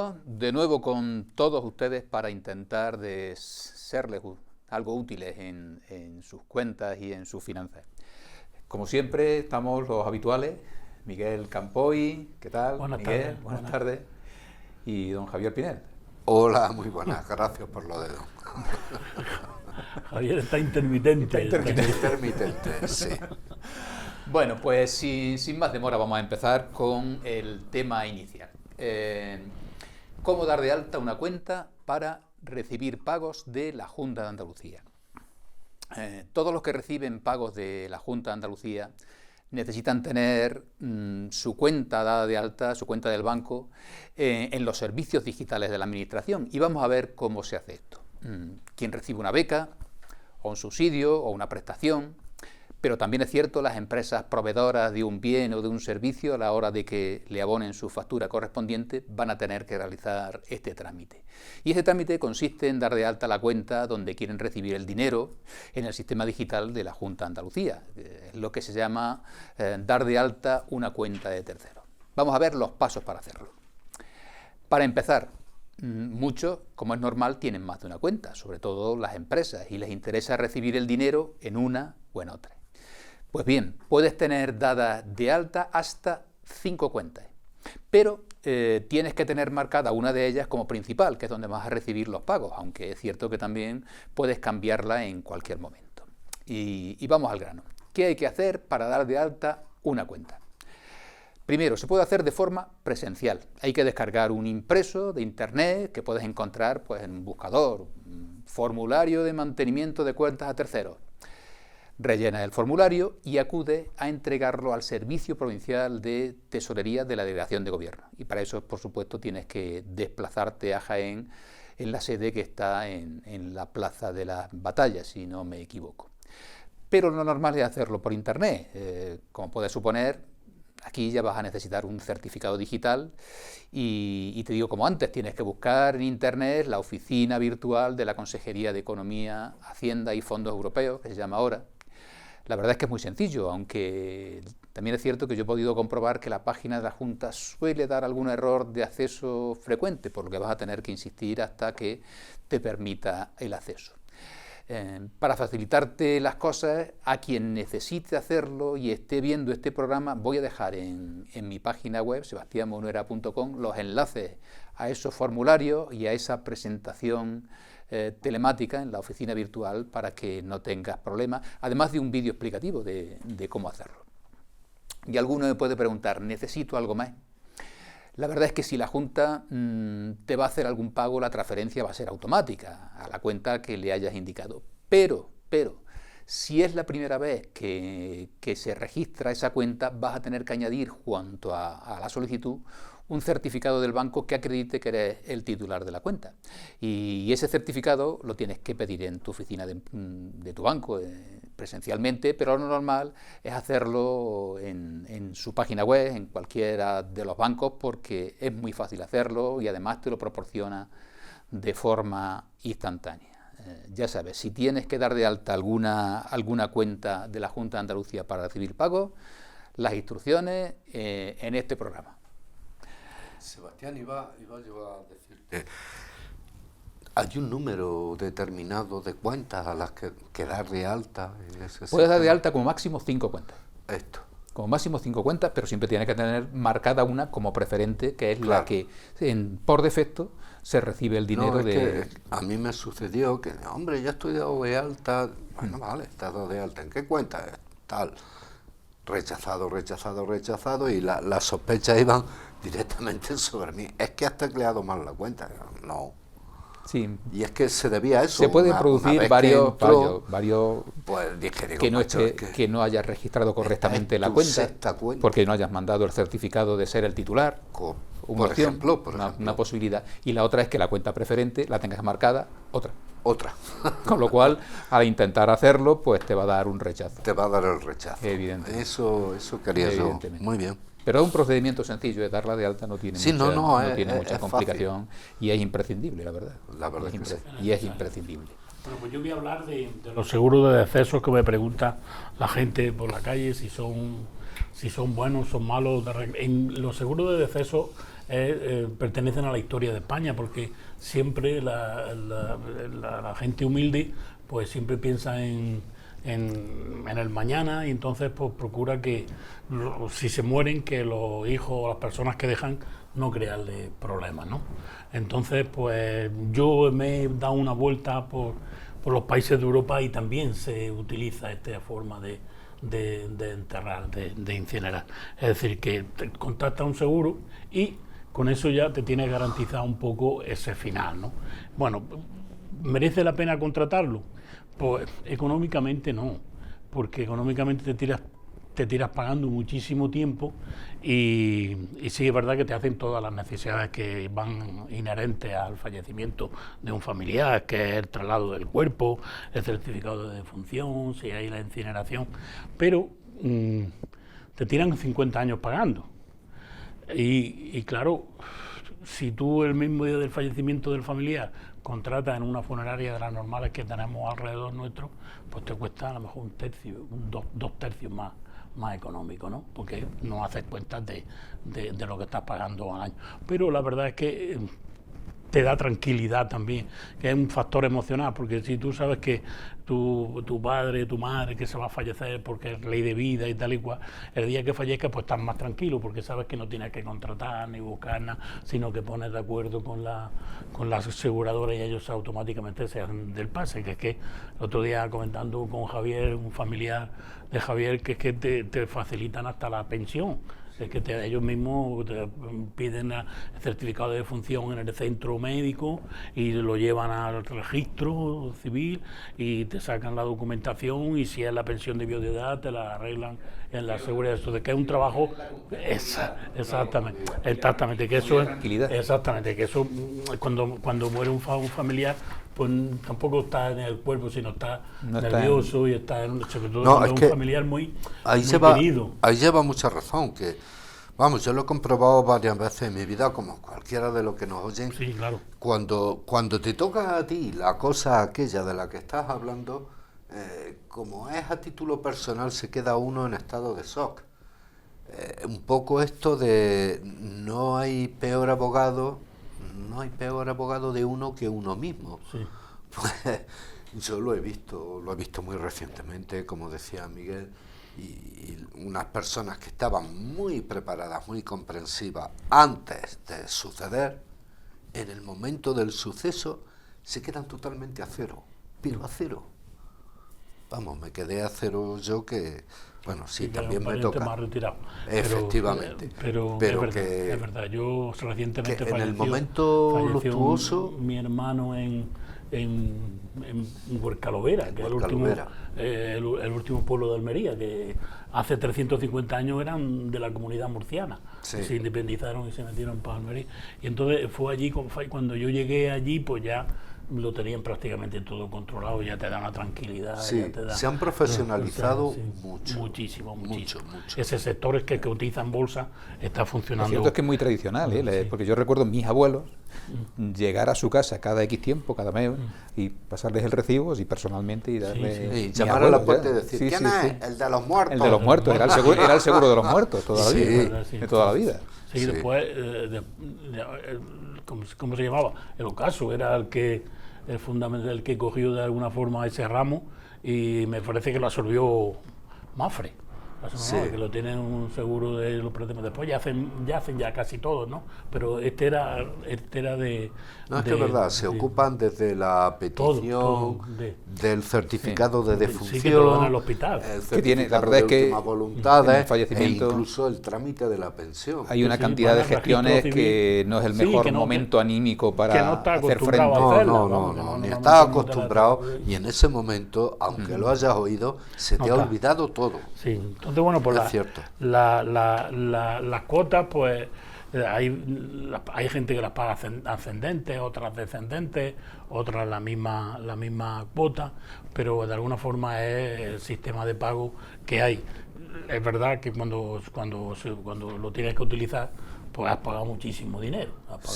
amigos, de nuevo con todos ustedes para intentar de serles algo útiles en sus cuentas y en sus finanzas. Como siempre, estamos los habituales, Miguel Campoy, ¿qué tal? Buenas Miguel, tardes. buenas tardes. Y don Javier Pinel. Hola, muy buenas, gracias por lo de don. Javier está intermitente. Intermitente, sí. Bueno, pues sin más demora vamos a empezar con el tema inicial. ¿Cómo dar de alta una cuenta para recibir pagos de la Junta de Andalucía? Todos los que reciben pagos de la Junta de Andalucía necesitan tener su cuenta dada de alta, su cuenta del banco, en los servicios digitales de la Administración. Y vamos a ver cómo se hace esto. Quien recibe una beca, o un subsidio, o una prestación, pero también es cierto las empresas proveedoras de un bien o de un servicio, a la hora de que le abonen su factura correspondiente, van a tener que realizar este trámite. Y ese trámite consiste en dar de alta la cuenta donde quieren recibir el dinero en el sistema digital de la Junta de Andalucía. Es lo que se llama dar de alta una cuenta de tercero. Vamos a ver los pasos para hacerlo. Para empezar, muchos, como es normal, tienen más de una cuenta, sobre todo las empresas, y les interesa recibir el dinero en una o en otra. Pues bien, puedes tener dada de alta hasta 5 cuentas, pero tienes que tener marcada una de ellas como principal, que es donde vas a recibir los pagos, aunque es cierto que también puedes cambiarla en cualquier momento. Y vamos al grano. ¿Qué hay que hacer para dar de alta una cuenta? Primero, se puede hacer de forma presencial. Hay que descargar un impreso de internet que puedes encontrar pues, en un buscador, un formulario de mantenimiento de cuentas a terceros. Rellena el formulario y acude a entregarlo al Servicio Provincial de Tesorería de la Delegación de Gobierno. Y para eso, por supuesto, tienes que desplazarte a Jaén, en la sede que está en la Plaza de las Batallas, si no me equivoco. Pero lo normal es hacerlo por internet. Como puedes suponer, aquí ya vas a necesitar un certificado digital y te digo, como antes, tienes que buscar en internet la oficina virtual de la Consejería de Economía, Hacienda y Fondos Europeos, que se llama ahora. La verdad es que es muy sencillo, aunque también es cierto que yo he podido comprobar que la página de la Junta suele dar algún error de acceso frecuente, por lo que vas a tener que insistir hasta que te permita el acceso. Para facilitarte las cosas, a quien necesite hacerlo y esté viendo este programa, voy a dejar en mi página web, sebastianmonuera.com, los enlaces a esos formularios y a esa presentación telemática en la oficina virtual para que no tengas problemas, además de un vídeo explicativo de cómo hacerlo. Y alguno me puede preguntar, ¿necesito algo más? La verdad es que si la Junta te va a hacer algún pago, la transferencia va a ser automática a la cuenta que le hayas indicado. Pero, si es la primera vez que se registra esa cuenta, vas a tener que añadir, junto a la solicitud, un certificado del banco que acredite que eres el titular de la cuenta. Y ese certificado lo tienes que pedir en tu oficina de tu banco, presencialmente, pero lo normal es hacerlo en su página web, en cualquiera de los bancos, porque es muy fácil hacerlo y además te lo proporciona de forma instantánea. Ya sabes, si tienes que dar de alta alguna cuenta de la Junta de Andalucía para recibir pagos, las instrucciones en este programa. Sebastián, iba yo a decirte, ¿hay un número determinado de cuentas a las que dar de alta en ese Puedes dar de alta como máximo 5 cuentas. Esto. Como máximo 5 cuentas, pero siempre tienes que tener marcada una como preferente, que es claro, la que por defecto se recibe el dinero que a mí me sucedió que, hombre, ya estoy dado de alta. Bueno, vale, estás dado de alta. ¿En qué cuenta? Tal. Rechazado, y las sospechas iban directamente sobre mí. Es que has tecleado mal la cuenta. No. Sí. Y es que se debía a eso. Se pueden producir varios pues dije, que no hayas registrado correctamente la cuenta, porque no hayas mandado el certificado de ser el titular. Por ejemplo. Una posibilidad. Y la otra es que la cuenta preferente la tengas marcada otra. Con lo cual, al intentar hacerlo, pues te va a dar un rechazo. Te va a dar el rechazo. Evidentemente. Eso quería yo. Muy bien. Pero es un procedimiento sencillo, de darla de alta no tiene mucha complicación y es imprescindible, la verdad. Y es imprescindible. Bueno, pues yo voy a hablar de los seguros de decesos que me pregunta la gente por la calle si son buenos, son malos. En los seguros de decesos pertenecen a la historia de España, porque siempre la gente humilde pues siempre piensa en el mañana, y entonces pues procura que si se mueren, que los hijos o las personas que dejan no crearle problemas, ¿no? Entonces pues yo me he dado una vuelta por los países de Europa y también se utiliza esta forma de enterrar, de incinerar. Es decir, que te contratas un seguro y con eso ya te tienes garantizado un poco ese final, ¿no? Bueno, ¿merece la pena contratarlo? Pues económicamente no, porque económicamente te tiras pagando muchísimo tiempo y sí es verdad que te hacen todas las necesidades que van inherentes al fallecimiento de un familiar, que es el traslado del cuerpo, el certificado de defunción, si hay la incineración, pero te tiran 50 años pagando. Y claro, si tú el mismo día del fallecimiento del familiar contratas en una funeraria de las normales que tenemos alrededor nuestro, pues te cuesta a lo mejor un tercio, dos tercios más económico, ¿no? Porque no haces cuentas de lo que estás pagando al año. Pero la verdad es que te da tranquilidad también, que es un factor emocional, porque si tú sabes que tu padre, tu madre, que se va a fallecer porque es ley de vida y tal y cual, el día que fallezca pues estás más tranquilo, porque sabes que no tienes que contratar ni buscar nada, sino que pones de acuerdo con la aseguradora y ellos automáticamente se hacen del pase, que es que el otro día comentando con Javier, un familiar de Javier, que es que te facilitan hasta la pensión. Es que ellos mismos te piden el certificado de defunción en el centro médico y lo llevan al registro civil y te sacan la documentación, y si es la pensión de viudedad te la arreglan en la seguridad. Eso de que es un trabajo exactamente que eso es exactamente que eso cuando muere un familiar pues tampoco está en el cuerpo, sino está nervioso y está sobre todo es un familiar muy querido. Ahí lleva mucha razón, que vamos, yo lo he comprobado varias veces en mi vida, como cualquiera de los que nos oyen. Sí, claro. Cuando te toca a ti la cosa aquella de la que estás hablando, como es a título personal, se queda uno en estado de shock. Un poco esto de no hay peor abogado de uno que uno mismo. Sí. Pues yo lo he visto muy recientemente, como decía Miguel, y unas personas que estaban muy preparadas, muy comprensivas antes de suceder, en el momento del suceso se quedan totalmente a cero, pero a cero. Vamos, me quedé a cero yo, que bueno, sí, también me toca. Más retirado. Efectivamente. Pero es verdad, yo recientemente en el momento luctuoso, mi hermano en Huercalovera, que es el último pueblo de Almería, que hace 350 años eran de la comunidad murciana. Sí. Se independizaron y se metieron para Almería. Y entonces fue allí, cuando yo llegué allí, pues ya lo tenían prácticamente todo controlado, ya te da una tranquilidad. Sí, ya te da, se han profesionalizado muchísimo. Ese sector que utiliza bolsa está funcionando. Lo cierto es que es muy tradicional, sí. Porque yo recuerdo a mis abuelos llegar a su casa cada X tiempo, cada mes, y pasarles el recibo y personalmente y darle... Y llamar a la puerta y decir, ¿quién es? El de los muertos. El de los muertos, era el seguro de los muertos toda la vida, de toda la vida. Sí, después, ¿cómo se llamaba? El ocaso era el que cogió de alguna forma ese ramo, y me parece que lo absorbió Mafre. Que lo tienen un seguro de los préstamos. Después ya hacen casi todos, ¿no? Pero este era de... No, es que es verdad, se ocupan desde la petición, del certificado de defunción, sí, que te lo dan al hospital. El certificado de últimas voluntades, e incluso el trámite de la pensión. Hay una cantidad de gestiones que no es el mejor momento anímico para hacer frente. No, ni estás acostumbrado, y en ese momento, aunque lo hayas oído, se te ha olvidado todo. Sí, entonces bueno, pues las cuotas, pues hay gente que las paga ascendentes, otras descendentes, otras la misma cuota, pero de alguna forma es el sistema de pago que hay. Es verdad que cuando lo tienes que utilizar, pues has pagado muchísimo dinero,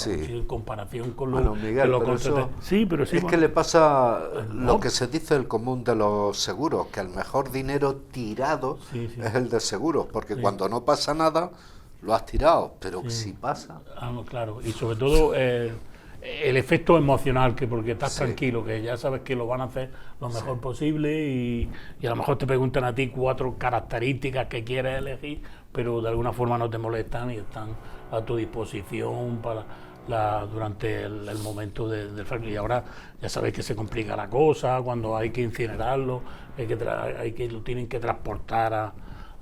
en comparación con Miguel, que lo contraté. Pero es que le pasa lo que se dice el común de los seguros, que el mejor dinero tirado es el de seguros, porque cuando no pasa nada, lo has tirado, pero Sí. si pasa... No, claro, y sobre todo el efecto emocional, que porque estás Sí. tranquilo, que ya sabes que lo van a hacer lo mejor posible y a lo mejor te preguntan a ti 4 características que quieres elegir, pero de alguna forma no te molestan y están a tu disposición durante el momento del fuego. Y ahora ya sabéis que se complica la cosa, cuando hay que incinerarlo, lo tienen que transportar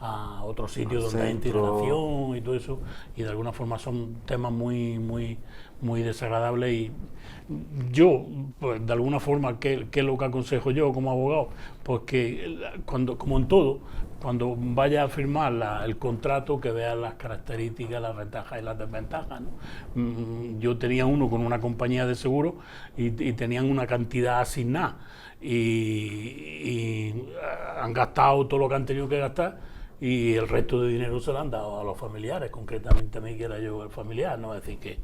a otros sitios donde hay incineración y todo eso, y de alguna forma son temas muy desagradables. Y yo, pues, de alguna forma, ¿qué es lo que aconsejo yo como abogado? Pues que como en todo, cuando vaya a firmar el contrato, que vean las características, las ventajas y las desventajas, ¿no? Yo tenía uno con una compañía de seguro y tenían una cantidad asignada y han gastado todo lo que han tenido que gastar y el resto de dinero se lo han dado a los familiares, concretamente a mí, que era yo el familiar, ¿no? Es decir,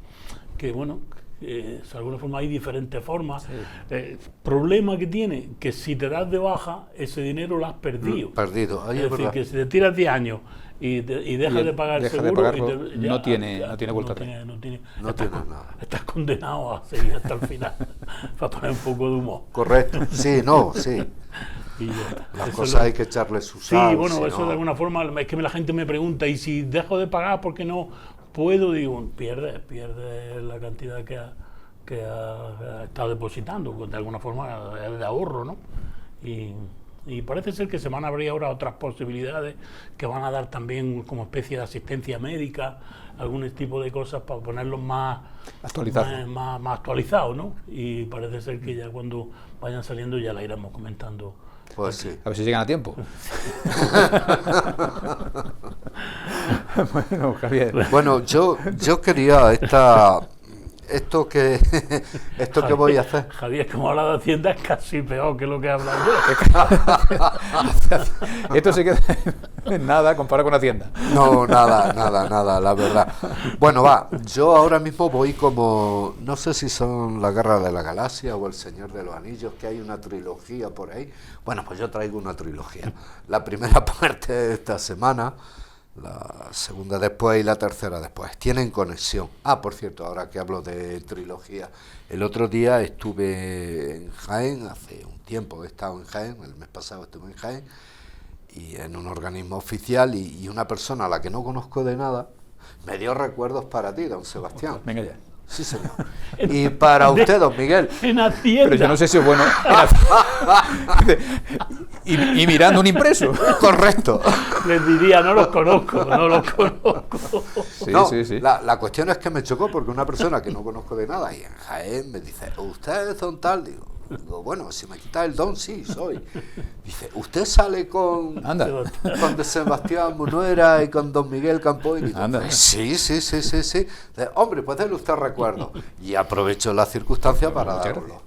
que bueno, de alguna forma hay diferentes formas. Sí. Problema que tiene, que si te das de baja, ese dinero lo has perdido. Perdido. Ahí es decir, que si te tiras 10 años y dejas de pagar el seguro, no tiene vuelta atrás. No tiene nada. Estás condenado a seguir hasta el final, para poner un poco de humor. Correcto, sí, no, sí. Las cosas hay que echarle su sal. Sí, bueno, eso de alguna forma, es que la gente me pregunta, ¿y si dejo de pagar porque no puedo? Digo, pierde la cantidad que ha estado depositando, de alguna forma es de ahorro, ¿no? Y parece ser que se van a abrir ahora otras posibilidades que van a dar también como especie de asistencia médica, algún tipo de cosas para ponerlos más actualizados, ¿no? Y parece ser que ya cuando vayan saliendo ya la iremos comentando. Pues sí. A ver si llegan a tiempo. Bueno, Javier. Bueno, yo quería esto que voy a hacer. Javier, como habla de Hacienda, es casi peor que lo que he hablado yo. Esto se queda en nada comparado con Hacienda. No, nada, la verdad. Bueno, yo ahora mismo voy como, no sé si son La Guerra de la Galaxia o El Señor de los Anillos, que hay una trilogía por ahí. Bueno, pues yo traigo una trilogía. La primera parte de esta semana, la segunda después y la tercera después. Tienen conexión. Por cierto, ahora que hablo de trilogía, el otro día estuve en Jaén, hace un tiempo he estado en Jaén, el mes pasado estuve en Jaén, y en un organismo oficial, y una persona a la que no conozco de nada me dio recuerdos para ti, don Sebastián. Venga ya. Sí, señor. Y para usted, don Miguel. En Hacienda. Pero yo no sé si es bueno. y mirando un impreso. Correcto. Les diría, no los conozco. Sí, No, sí. La cuestión es que me chocó porque una persona que no conozco de nada y en Jaén me dice, ¿usted es don tal? Digo, bueno, si me quita el don, sí, soy. Dice, ¿usted sale con de Sebastián Munuera y con don Miguel Campoy? Digo, sí. Dice, hombre, pues déle usted recuerdo. Y aprovecho la circunstancia para darlo.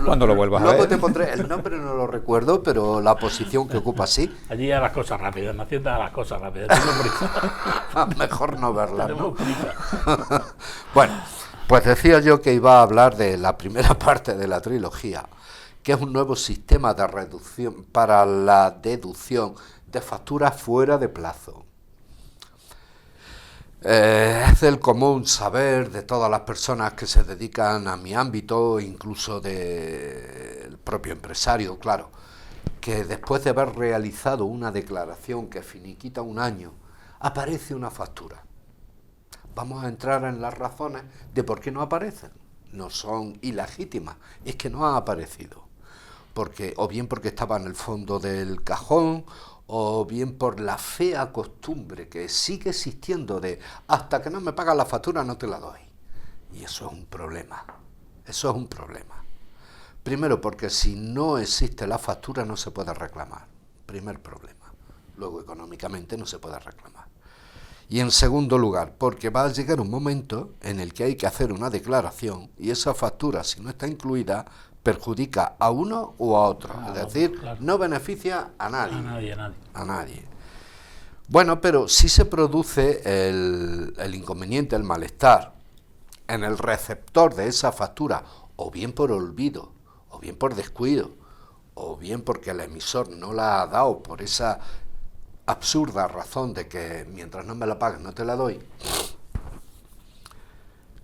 Cuando lo vuelvas a ver. Luego te pondré, el nombre no lo recuerdo, pero la posición que ocupa sí. Allí a las cosas rápidas, en Hacienda a las cosas rápidas. Mejor no verla, ¿no? Bueno, pues decía yo que iba a hablar de la primera parte de la trilogía, que es un nuevo sistema de reducción para la deducción de facturas fuera de plazo. Es del común saber de todas las personas que se dedican a mi ámbito, incluso del propio empresario, claro, que después de haber realizado una declaración que finiquita un año, aparece una factura. Vamos a entrar en las razones de por qué no aparecen. No son ilegítimas, es que no han aparecido. O bien porque estaba en el fondo del cajón, o bien por la fea costumbre que sigue existiendo de hasta que no me pagas la factura no te la doy. Y eso es un problema. Primero, porque si no existe la factura no se puede reclamar. Primer problema. Luego, económicamente no se puede reclamar. Y en segundo lugar, porque va a llegar un momento en el que hay que hacer una declaración y esa factura, si no está incluida, perjudica a uno o a otro. Es decir, claro, no beneficia a nadie. A nadie. Bueno, pero sí se produce el inconveniente, el malestar en el receptor de esa factura, o bien por olvido, o bien por descuido, o bien porque el emisor no la ha dado por esa absurda razón de que mientras no me la pagues no te la doy,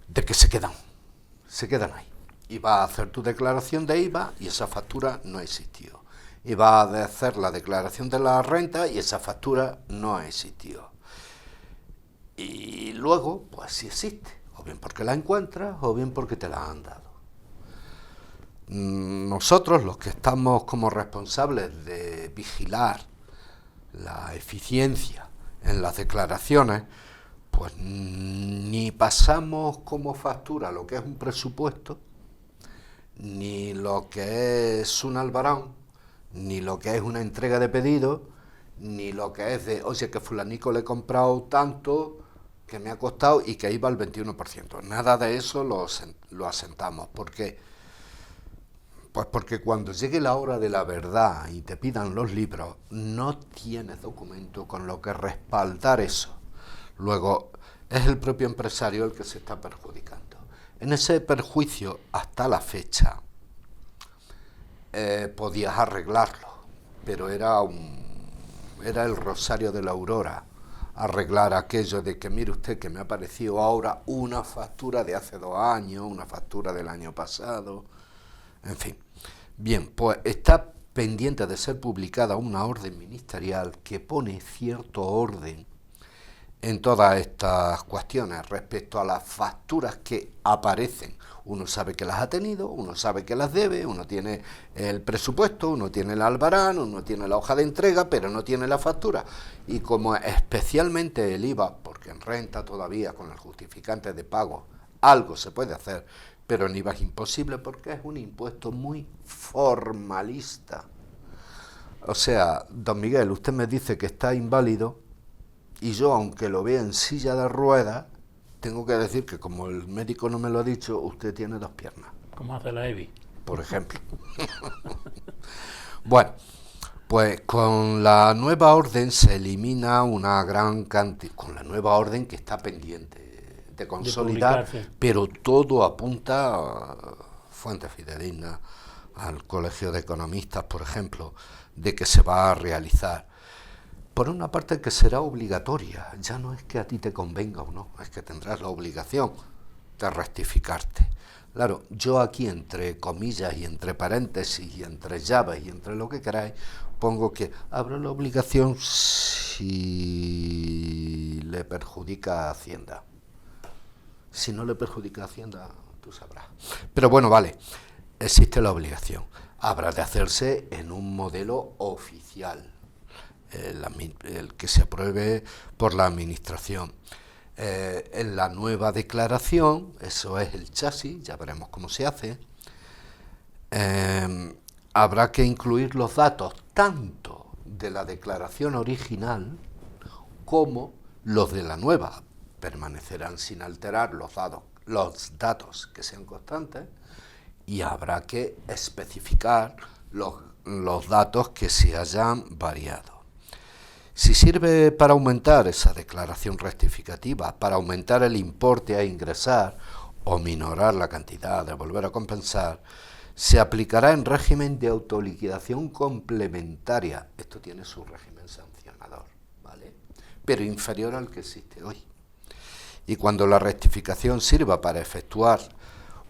de que se quedan ahí. Y vas a hacer tu declaración de IVA y esa factura no existió. Y vas a hacer la declaración de la renta y esa factura no existió. Y luego, pues sí existe, o bien porque la encuentras o bien porque te la han dado. Nosotros, los que estamos como responsables de vigilar la eficiencia en las declaraciones, pues ni pasamos como factura lo que es un presupuesto, ni lo que es un albarán, ni lo que es una entrega de pedido, ni lo que es de, oye, que fulanico le he comprado tanto, que me ha costado y que iba al 21%. Nada de eso lo asentamos. ¿Por qué? Pues porque cuando llegue la hora de la verdad y te pidan los libros, no tienes documento con lo que respaldar eso. Luego, es el propio empresario el que se está perjudicando. En ese perjuicio, hasta la fecha, podías arreglarlo, pero era el rosario de la aurora, arreglar aquello de que mire usted que me ha aparecido ahora una factura de hace 2 años, una factura del año pasado, en fin. Bien, pues está pendiente de ser publicada una orden ministerial que pone cierto orden en todas estas cuestiones respecto a las facturas que aparecen. Uno sabe que las ha tenido, uno sabe que las debe, uno tiene el presupuesto, uno tiene el albarán, uno tiene la hoja de entrega, pero no tiene la factura. Y como especialmente el IVA, porque en renta todavía con el justificante de pago algo se puede hacer, pero en IVA es imposible porque es un impuesto muy formalista. O sea, don Miguel, usted me dice que está inválido y yo, aunque lo vea en silla de ruedas, tengo que decir que como el médico no me lo ha dicho, usted tiene 2 piernas. ¿Cómo hace la EBI? Por ejemplo. Bueno, pues con la nueva orden se elimina una gran cantidad, con la nueva orden que está pendiente de consolidar, pero todo apunta a fuentes fidedignas, al Colegio de Economistas, por ejemplo, de que se va a realizar. Por una parte que será obligatoria, ya no es que a ti te convenga o no, es que tendrás la obligación de rectificarte. Claro, yo aquí entre comillas y entre paréntesis y entre llaves y entre lo que queráis, pongo que habrá la obligación si le perjudica a Hacienda. Si no le perjudica a Hacienda, tú sabrás. Pero bueno, vale, existe la obligación. Habrá de hacerse en un modelo oficial. El que se apruebe por la administración. En la nueva declaración, eso es el chasis, ya veremos cómo se hace, habrá que incluir los datos tanto de la declaración original como los de la nueva. Permanecerán sin alterar los datos que sean constantes y habrá que especificar los datos que se hayan variado. Si sirve para aumentar esa declaración rectificativa, para aumentar el importe a ingresar o minorar la cantidad de volver a compensar, se aplicará en régimen de autoliquidación complementaria. Esto tiene su régimen sancionador, ¿vale? Pero inferior al que existe hoy. Y cuando la rectificación sirva para efectuar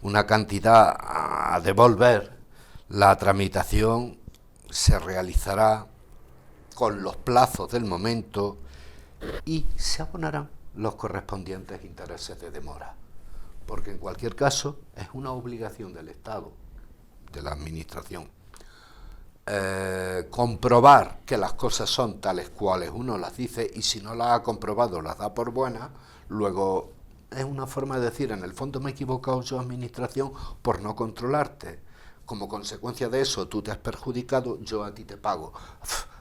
una cantidad a devolver, la tramitación se realizará con los plazos del momento y se abonarán los correspondientes intereses de demora. Porque en cualquier caso es una obligación del Estado, de la Administración, comprobar que las cosas son tales cuales uno las dice y si no las ha comprobado las da por buenas, luego es una forma de decir, en el fondo me he equivocado yo, Administración, por no controlarte. Como consecuencia de eso tú te has perjudicado, yo a ti te pago.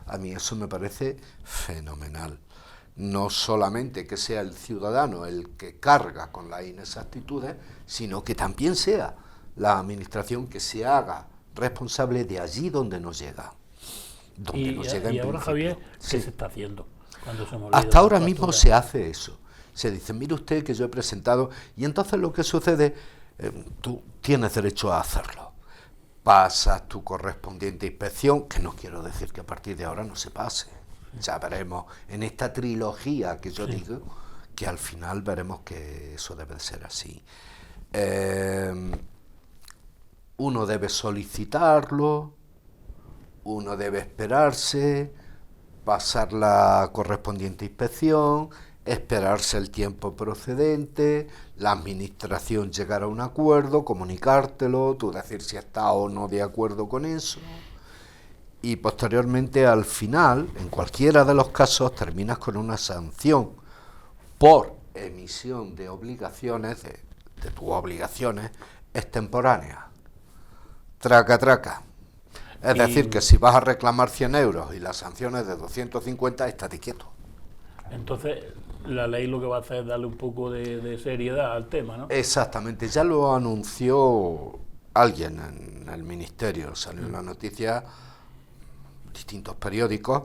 A mí eso me parece fenomenal. No solamente que sea el ciudadano el que carga con las inexactitudes, sino que también sea la Administración que se haga responsable de allí donde nos llega. Y ahora, Javier, ¿qué se está haciendo? Hasta ahora mismo se hace eso. Se dice, mire usted que yo he presentado, y entonces lo que sucede, tú tienes derecho a hacerlo. Pasas tu correspondiente inspección, que no quiero decir que a partir de ahora no se pase. Ya veremos en esta trilogía que yo digo, que al final veremos que eso debe ser así. Uno debe solicitarlo, uno debe esperarse, pasar la correspondiente inspección, esperarse el tiempo procedente, la administración llegar a un acuerdo, comunicártelo, tú decir si estás o no de acuerdo con eso, y posteriormente al final, en cualquiera de los casos, terminas con una sanción por emisión de obligaciones, de tus obligaciones extemporáneas. Traca, traca. Es decir, que si vas a reclamar 100 euros y la sanción es de 250, estate quieto. Entonces, la ley lo que va a hacer es darle un poco de seriedad al tema, ¿no? Exactamente, ya lo anunció alguien en el ministerio, salió en la noticia, distintos periódicos,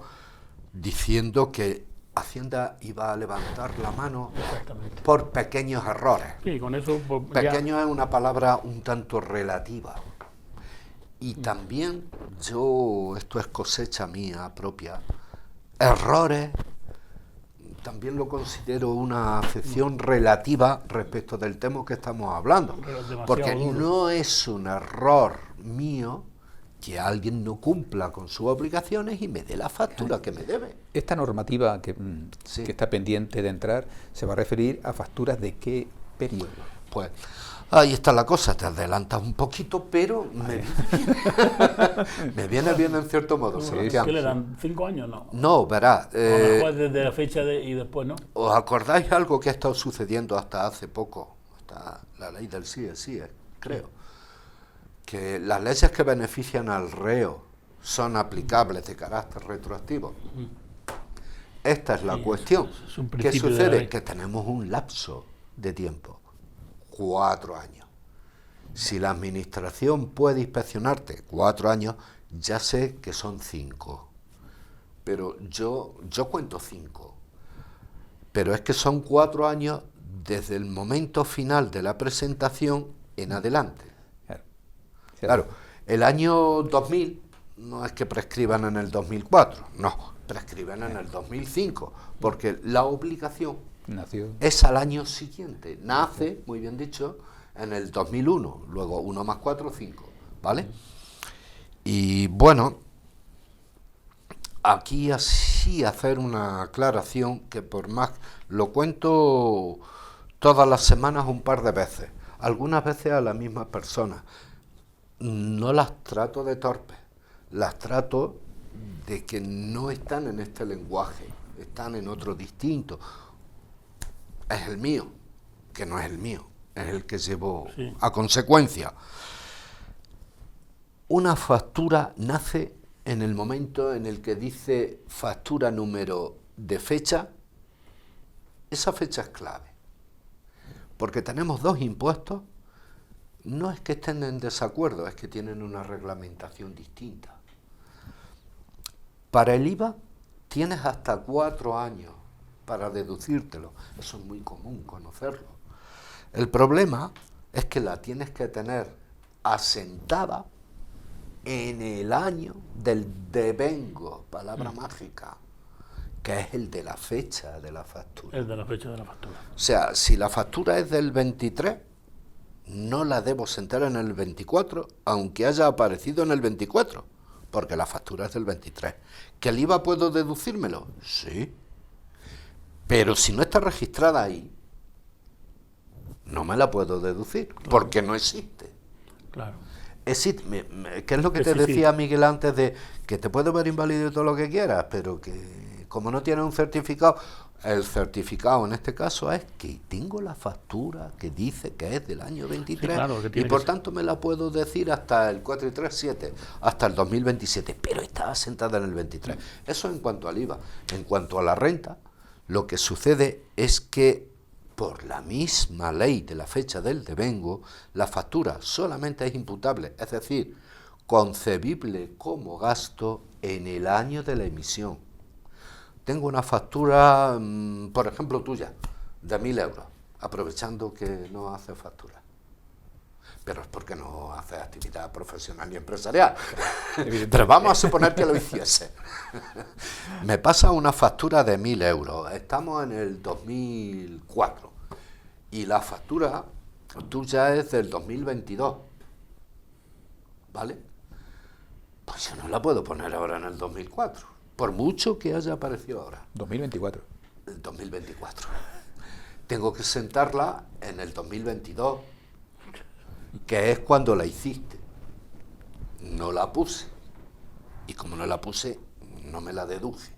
diciendo que Hacienda iba a levantar la mano por pequeños errores. Sí, con eso... Pues, pequeño es una palabra un tanto relativa. Y también yo, esto es cosecha mía propia, errores, también lo considero una acepción relativa respecto del tema que estamos hablando. Porque no es un error mío que alguien no cumpla con sus obligaciones y me dé la factura que me debe. Esta normativa que está pendiente de entrar se va a referir a facturas de qué periodo. Pues ahí está la cosa, te adelantas un poquito, pero me viene bien en cierto modo. ¿Qué le dan? ¿5 años? No. No, verás. Después desde la fecha y después, ¿no? ¿Os acordáis algo que ha estado sucediendo hasta hace poco? Hasta la ley del sí, creo. Que las leyes que benefician al reo son aplicables de carácter retroactivo. Esta es la cuestión. ¿Qué sucede? Que tenemos un lapso de tiempo. 4 años. Si la administración puede inspeccionarte 4 años, ya sé que son 5. Pero yo cuento 5. Pero es que son 4 años desde el momento final de la presentación en adelante. Claro, el año 2000 no es que prescriban en el 2004, no, prescriben en el 2005, porque la obligación es al año siguiente. Nace, muy bien dicho, en el 2001, luego 1 más 4, 5, ¿vale? Y bueno, aquí así hacer una aclaración que por más lo cuento todas las semanas un par de veces, algunas veces a la misma persona. No las trato de torpes, las trato de que no están en este lenguaje, están en otro distinto. Es el mío, que no es el mío, es el que llevo a consecuencia. Una factura nace en el momento en el que dice factura número de fecha. Esa fecha es clave, porque tenemos 2 impuestos. No es que estén en desacuerdo, es que tienen una reglamentación distinta. Para el IVA tienes hasta 4 años para deducírtelo. Eso es muy común conocerlo. El problema es que la tienes que tener asentada en el año del devengo, palabra mágica, que es el de la fecha de la factura. El de la fecha de la factura. O sea, si la factura es del 23, no la debo sentar en el 24, aunque haya aparecido en el 24, porque la factura es del 23. ¿Que el IVA puedo deducírmelo? Sí. Pero si no está registrada ahí, no me la puedo deducir, porque no existe. Claro. Existe, ¿qué es lo que te decía Miguel antes de que te puedo ver inválido y todo lo que quieras, pero que como no tiene un certificado... El certificado en este caso es que tengo la factura que dice que es del año 23 y por tanto me la puedo decir hasta el 437, hasta el 2027, pero está asentada en el 23. Eso en cuanto al IVA. En cuanto a la renta, lo que sucede es que por la misma ley de la fecha del devengo, la factura solamente es imputable, es decir, concebible como gasto en el año de la emisión. Tengo una factura, por ejemplo, tuya, de 1.000 euros, aprovechando que no hace factura. pero es porque no hace actividad profesional ni empresarial. Pero vamos a suponer que lo hiciese. Me pasa una factura de 1.000 euros. Estamos en el 2004 y la factura tuya es del 2022. ¿Vale? Pues yo no la puedo poner ahora en el 2004, por mucho que haya aparecido ahora. 2024. El 2024. Tengo que sentarla en el 2022, que es cuando la hiciste. No la puse. Y como no la puse, no me la deduje.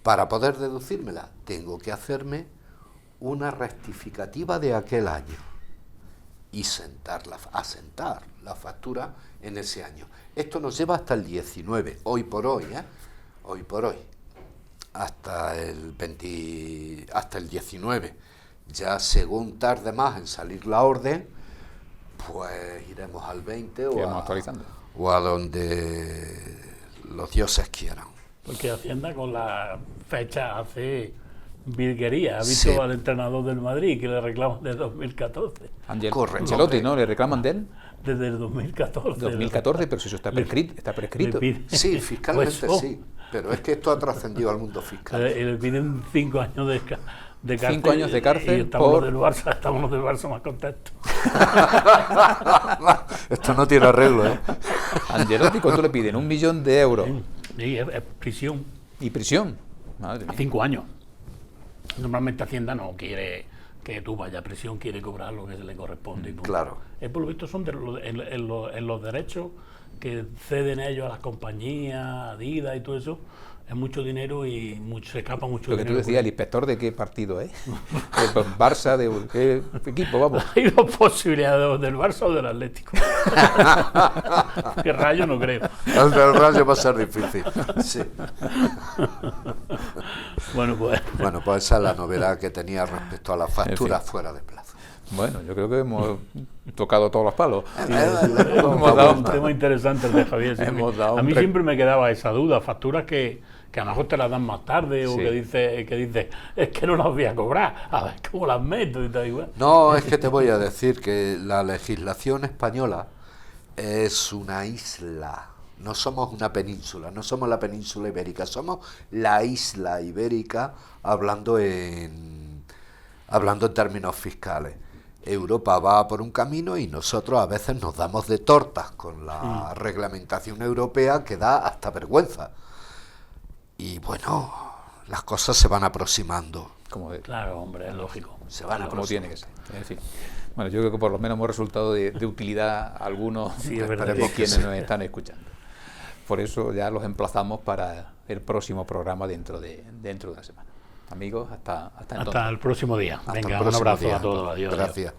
Para poder deducírmela, tengo que hacerme una rectificativa de aquel año y asentar la factura en ese año. Esto nos lleva hasta el 19, hoy por hoy, hoy por hoy, hasta el 19. Ya según tarde más en salir la orden, pues iremos al 20 actualizando. O a donde los dioses quieran. Porque Hacienda con la fecha hace virguería. Ha visto Sí. al entrenador del Madrid que le reclaman desde 2014. Correcto. Ancelotti, ¿no? ¿Le reclaman de él? Desde el 2014. 2014, pero si eso está prescrito. Le pide- Sí, fiscalmente Pues, sí, pero es que esto ha trascendido al mundo fiscal. le piden 5 años de cárcel. 5 años de cárcel y estamos por- los del Barça, estamos los del Barça más contentos. Esto no tiene arreglo, ¿eh? Ancelotti, ¿cuánto le piden? 1 millón de euros. Sí, es prisión. Y prisión. Madre A mía. 5 años. Normalmente Hacienda no quiere que tú vayas a prisión, quiere cobrar lo que se le corresponde. Y punto. Claro. Por lo visto son en los derechos que ceden ellos a las compañías, Adidas y todo eso, es mucho dinero y se escapa mucho Lo que tú dinero. decías, ¿el inspector de qué partido es? ¿El Barça? ¿De qué equipo? Vamos. Hay dos posibilidades, del Barça o del Atlético. Que Rayo no creo. El del Rayo va a ser difícil. Sí. Bueno, pues Bueno, pues esa es la novedad que tenía respecto a las facturas fuera de plazo. Bueno, yo creo que hemos tocado todos los palos. hemos dado un tema interesante el de Javier. Sí, Hemos dado a mí un siempre me quedaba esa duda, facturas que a lo mejor te las dan más tarde o Sí. que dice es que no las voy a cobrar, a ver cómo las meto y tal igual. No, es que te voy a decir que la legislación española es una isla. No somos una península, no somos la península ibérica, somos la isla ibérica hablando en términos fiscales. Europa va por un camino y nosotros a veces nos damos de tortas con la reglamentación europea que da hasta vergüenza. Y bueno, las cosas se van aproximando. Claro, hombre, es lógico. Se van Como tiene aproximando. que ser. En fin. Bueno, yo creo que por lo menos hemos resultado de utilidad a algunos Sí, es verdad. de Esperemos que quienes sí. nos están escuchando. Por eso ya los emplazamos para el próximo programa dentro de una semana. Amigos, hasta entonces. Hasta el próximo día. Hasta Venga, el un próximo abrazo día. a todos. Adiós. Gracias.